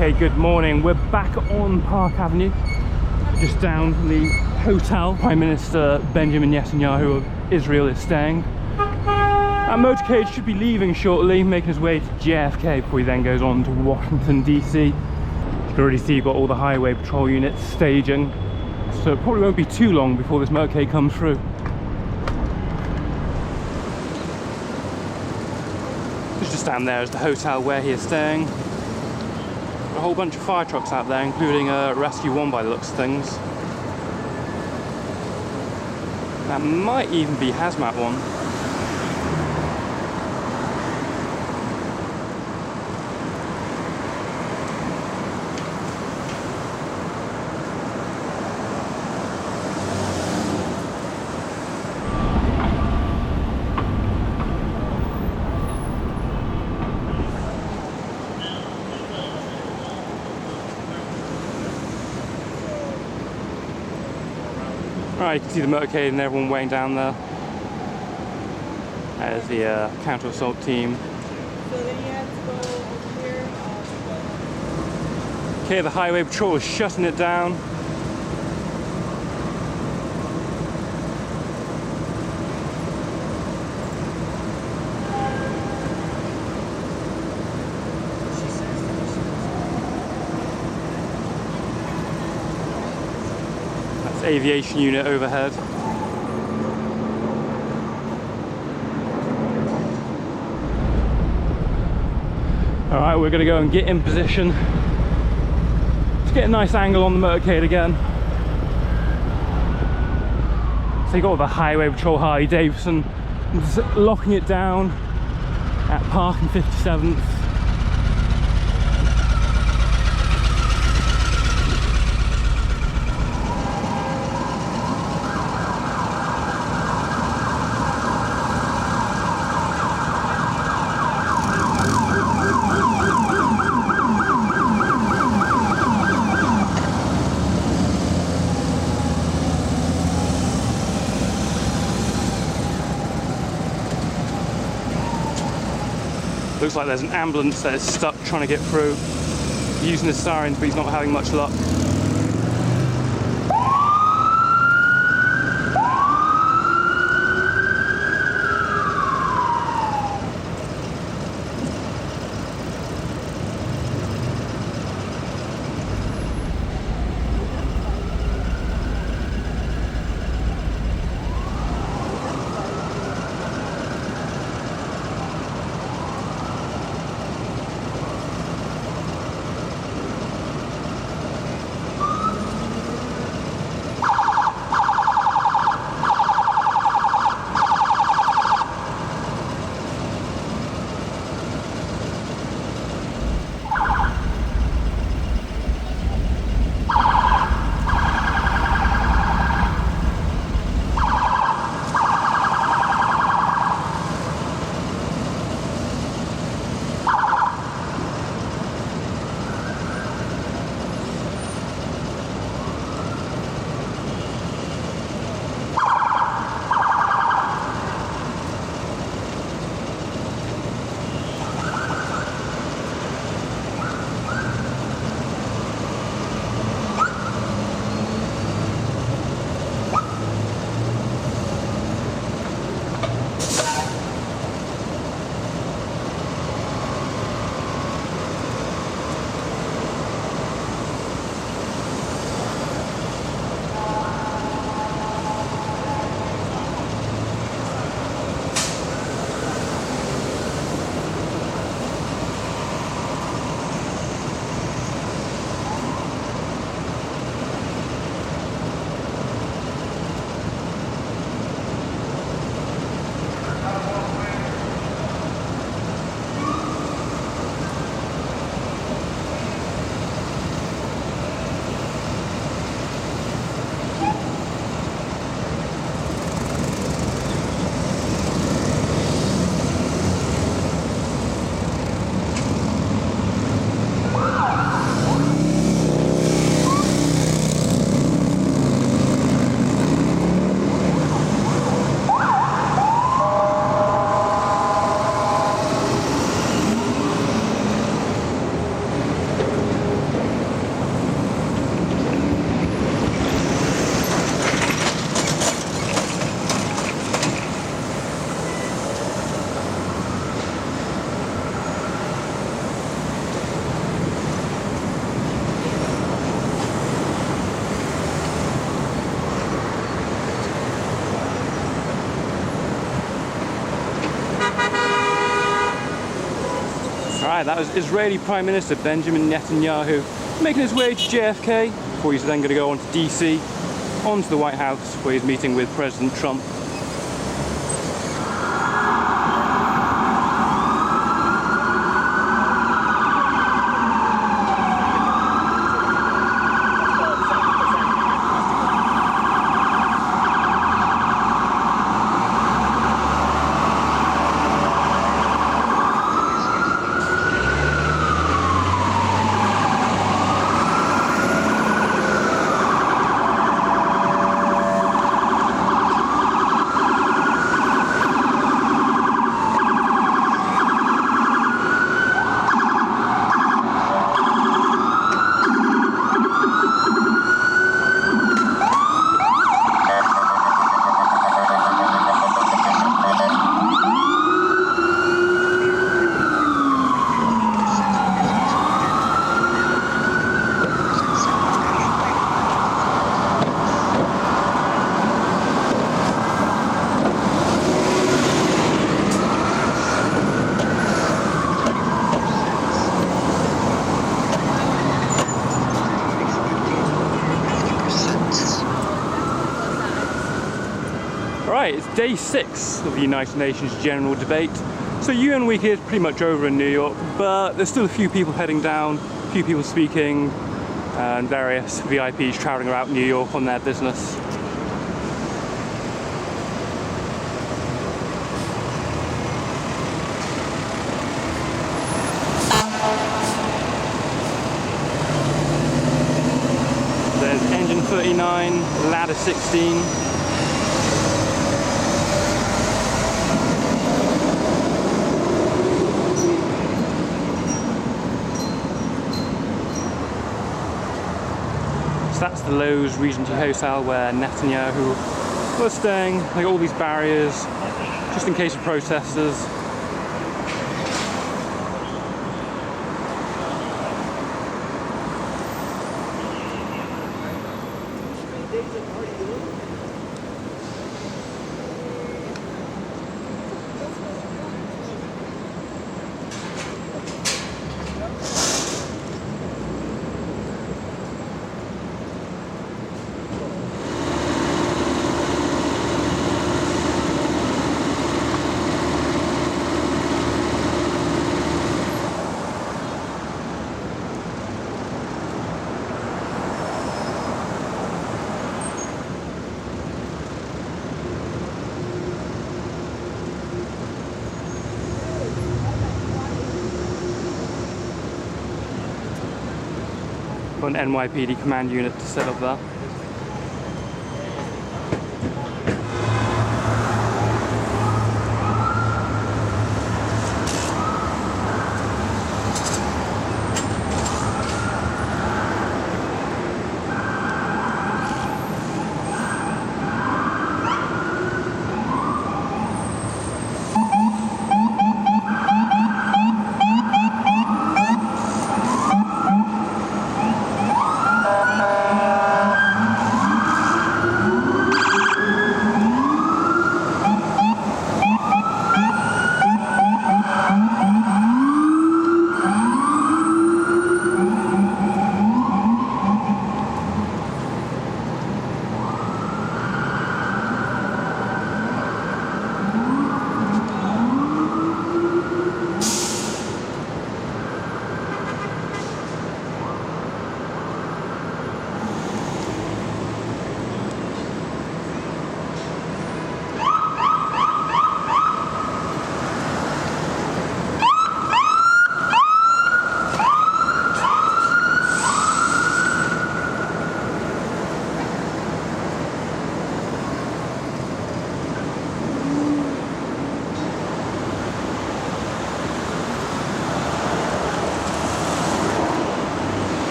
Okay, good morning. We're back on Park Avenue, just down from the hotel Prime Minister Benjamin Netanyahu of Israel is staying. Our motorcade should be leaving shortly, making his way to JFK before he then goes on to Washington DC. You can already see you've got all the highway patrol units staging, so it probably won't be too long before this motorcade comes through. Just down there is the hotel where he is staying. A whole bunch of fire trucks out there, including a Rescue 1 by the looks of things. That might even be Hazmat 1. Right, you can see the motorcade and everyone weighing down there. There's the counter-assault team. So then you have to go over here. Okay, the highway patrol is shutting it down. Aviation unit overhead. Alright, we're going to go and get in position. Let's get a nice angle on the motorcade again. So you got the highway patrol Harley Davidson just locking it down at Park and 57th. Looks like there's an ambulance that is stuck trying to get through, using the sirens, but he's not having much luck. Right, that was Israeli Prime Minister Benjamin Netanyahu making his way to JFK before he's then going to go on to DC, on to the White House where he's meeting with President Trump. Right, it's day 6 of the United Nations General Debate. So UN Week is pretty much over in New York, but there's still a few people heading down, a few people speaking, and various VIPs traveling around New York on their business. There's Engine 39, Ladder 16. So that's the Lowe's Regency Hotel where Netanyahu was staying. Like all these barriers, just in case of protesters. Got an NYPD command unit to set up there.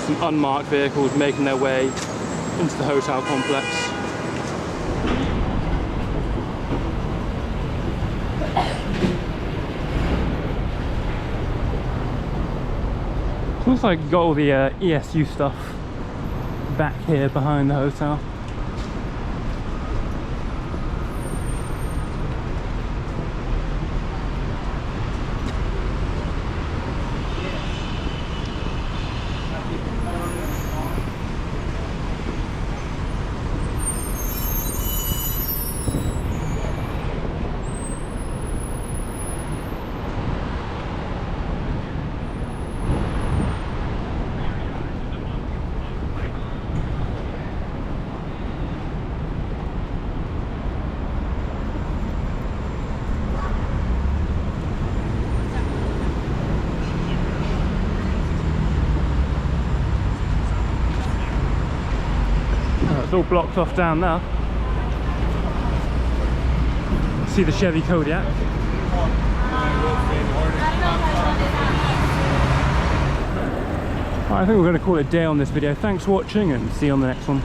some unmarked vehicles making their way into the hotel complex. It looks like you got all the ESU stuff back here behind the hotel. It's all blocked off down there. See the Chevy Kodiaq. Alright, I think we're going to call it a day on this video. Thanks for watching and see you on the next one.